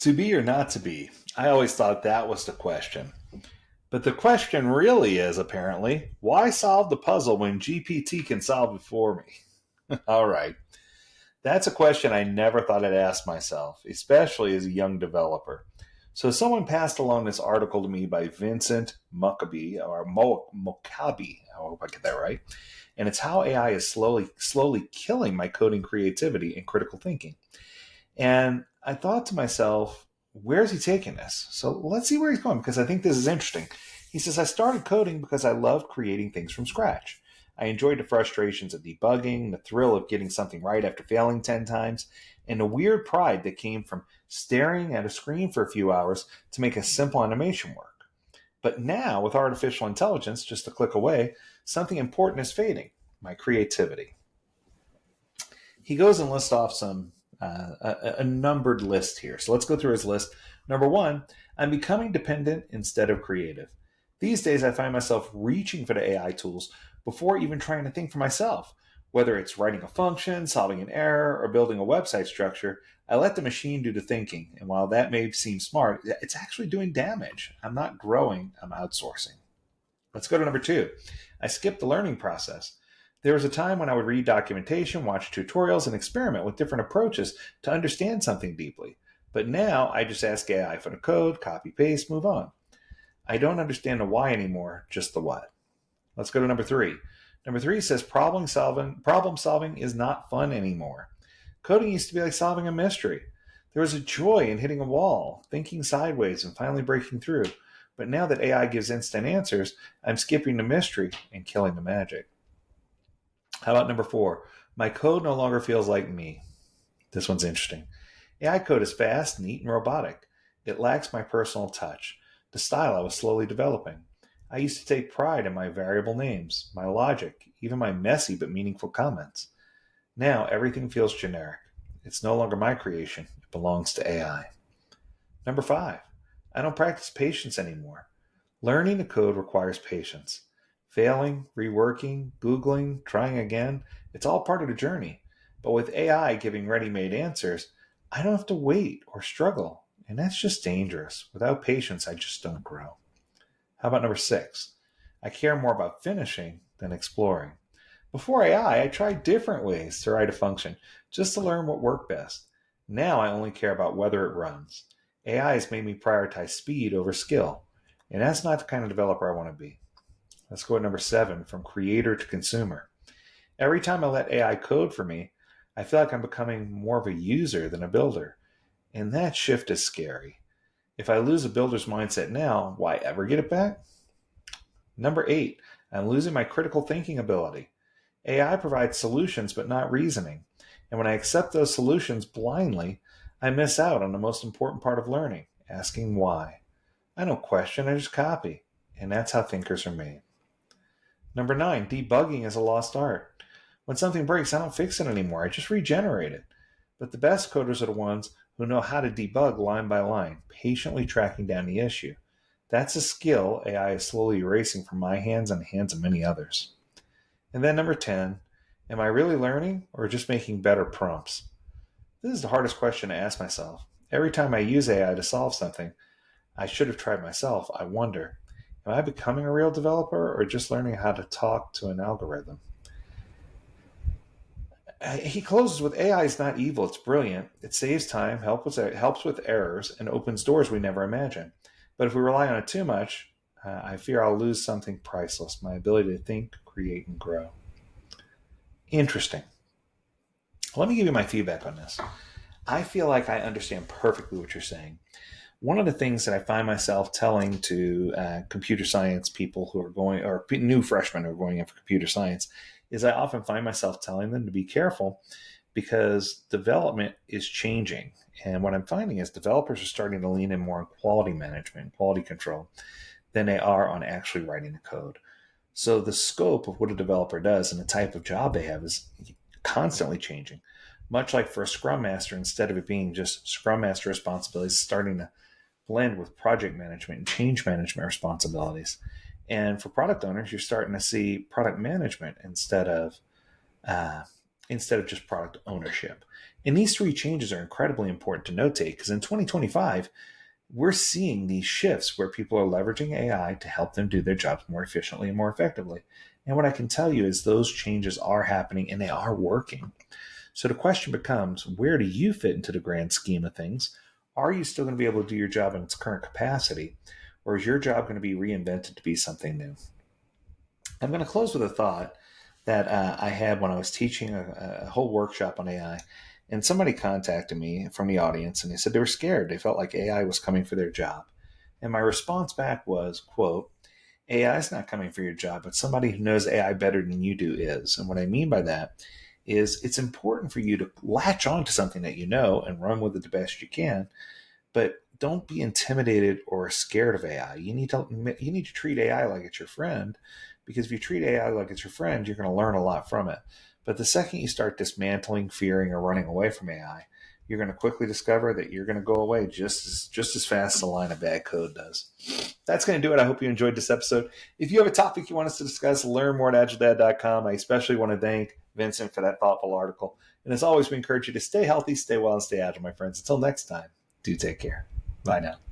To be or not to be? I always thought that was the question. But the question really is apparently, why solve the puzzle when GPT can solve it for me? All right. That's a question I never thought I'd ask myself, especially as a young developer. So someone passed along this article to me by Vincent Mokabi. I hope I get that right. And it's how AI is slowly killing my coding creativity and critical thinking. And I thought to myself, where's he taking this? So let's see where he's going because I think this is interesting. He says, I started coding because I loved creating things from scratch. I enjoyed the frustrations of debugging, the thrill of getting something right after failing 10 times, and the weird pride that came from staring at a screen for a few hours to make a simple animation work. But now, with artificial intelligence just a click away, something important is fading: my creativity. He goes and lists off a numbered list here. So let's go through his list. Number one, I'm becoming dependent instead of creative. These days, I find myself reaching for the AI tools before even trying to think for myself. Whether it's writing a function, solving an error, or building a website structure, I let the machine do the thinking. And while that may seem smart, it's actually doing damage. I'm not growing, I'm outsourcing. Let's go to number two. I skipped the learning process. There was a time when I would read documentation, watch tutorials, and experiment with different approaches to understand something deeply. But now I just ask AI for the code, copy, paste, move on. I don't understand the why anymore, just the what. Let's go to number three. Number three says problem solving is not fun anymore. Coding used to be like solving a mystery. There was a joy in hitting a wall, thinking sideways, and finally breaking through. But now that AI gives instant answers, I'm skipping the mystery and killing the magic. How about number four? My code no longer feels like me. This one's interesting. AI code is fast, neat, and robotic. It lacks my personal touch, the style I was slowly developing. I used to take pride in my variable names, my logic, even my messy but meaningful comments. Now everything feels generic. It's no longer my creation, it belongs to AI. Number five, I don't practice patience anymore. Learning to code requires patience. Failing, reworking, Googling, trying again, it's all part of the journey. But with AI giving ready made answers, I don't have to wait or struggle. And that's just dangerous. Without patience, I just don't grow. How about number six? I care more about finishing than exploring. Before AI, I tried different ways to write a function just to learn what worked best. Now I only care about whether it runs. AI has made me prioritize speed over skill. And that's not the kind of developer I want to be. Let's go to number seven, from creator to consumer. Every time I let AI code for me, I feel like I'm becoming more of a user than a builder. And that shift is scary. If I lose a builder's mindset now, why ever get it back? Number eight, I'm losing my critical thinking ability. AI provides solutions but not reasoning. And when I accept those solutions blindly, I miss out on the most important part of learning, asking why. I don't question, I just copy. And that's how thinkers are made. Number nine, debugging is a lost art. When something breaks, I don't fix it anymore. I just regenerate it. But the best coders are the ones who know how to debug line by line, patiently tracking down the issue. That's a skill AI is slowly erasing from my hands and the hands of many others. And then number 10, am I really learning or just making better prompts? This is the hardest question to ask myself. Every time I use AI to solve something I should have tried myself, I wonder, am I becoming a real developer or just learning how to talk to an algorithm? He closes with, AI is not evil, it's brilliant. It saves time, helps with errors, and opens doors we never imagined. But if we rely on it too much, I fear I'll lose something priceless: my ability to think, create, and grow. Interesting. Let me give you my feedback on this. I feel like I understand perfectly what you're saying. One of the things that I find myself telling to computer science people who are going, or new freshmen who are going in for computer science, is I often find myself telling them to be careful because development is changing. And what I'm finding is developers are starting to lean in more on quality management, quality control, than they are on actually writing the code. So the scope of what a developer does and the type of job they have is constantly changing. Much like for a Scrum Master, instead of it being just Scrum Master responsibilities, starting to blend with project management and change management responsibilities. And for product owners, you're starting to see product management instead of instead of just product ownership. And these three changes are incredibly important to notate because in 2025, we're seeing these shifts where people are leveraging AI to help them do their jobs more efficiently and more effectively. And what I can tell you is those changes are happening and they are working. So the question becomes, where do you fit into the grand scheme of things? Are you still going to be able to do your job in its current capacity? Or is your job going to be reinvented to be something new? I'm going to close with a thought that I had when I was teaching a whole workshop on AI. And somebody contacted me from the audience and they said they were scared. They felt like AI was coming for their job. And my response back was, quote, AI is not coming for your job, but somebody who knows AI better than you do is. And what I mean by that is it's important for you to latch on to something that you know and run with it the best you can, but don't be intimidated or scared of AI. You need to treat AI like it's your friend, because if you treat AI like it's your friend, you're going to learn a lot from it. But the second you start dismantling, fearing, or running away from AI, you're going to quickly discover that you're going to go away just as fast as a line of bad code does. That's going to do it. I hope you enjoyed this episode. If you have a topic you want us to discuss, learn more at AgileDad.com. I especially want to thank Vincent for that thoughtful article. And as always, we encourage you to stay healthy, stay well, and stay agile, my friends. Until next time, do take care. Bye now.